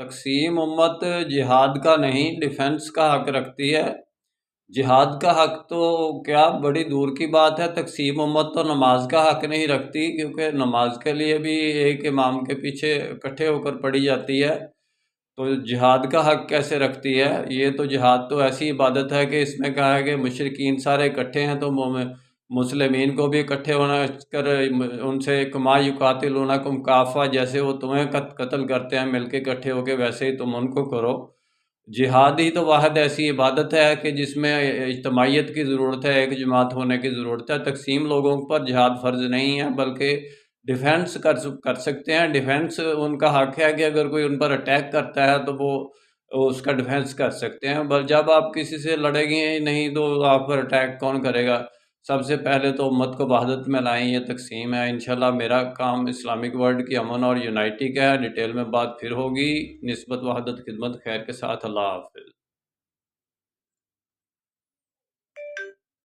تقسیم امت جہاد کا نہیں، ڈیفنس کا حق رکھتی ہے۔ جہاد کا حق تو کیا بڑی دور کی بات ہے، تقسیم امت تو نماز کا حق نہیں رکھتی، کیونکہ نماز کے لیے بھی ایک امام کے پیچھے اکٹھے ہو کر پڑھی جاتی ہے۔ تو جہاد کا حق کیسے رکھتی ہے؟ یہ تو جہاد تو ایسی عبادت ہے کہ اس میں کہا ہے کہ مشرکین سارے اکٹھے ہیں تو مسلمین کو بھی اکٹھے ہونا کر ان سے کما یقاتلونکم کافہ، جیسے وہ تمہیں قتل کرتے ہیں مل کے اکٹھے ہو کے، ویسے ہی تم ان کو کرو۔ جہاد ہی تو واحد ایسی عبادت ہے کہ جس میں اجتماعیت کی ضرورت ہے، ایک جماعت ہونے کی ضرورت ہے۔ تقسیم لوگوں پر جہاد فرض نہیں ہے، بلکہ ڈیفینس کر سکتے ہیں۔ ڈیفینس ان کا حق ہے کہ اگر کوئی ان پر اٹیک کرتا ہے تو وہ اس کا ڈیفینس کر سکتے ہیں، بس جب آپ کسی سے لڑیں گے نہیں تو آپ پر اٹیک کون کرے گا؟ سب سے پہلے تو امت کو وحدت میں لائیں، یہ تقسیم ہے۔ انشاءاللہ میرا کام اسلامک ورلڈ کی امن اور یونائٹی کا ہے، ڈیٹیل میں بات پھر ہوگی۔ نسبت وحدت خدمت خیر کے ساتھ، اللہ حافظ۔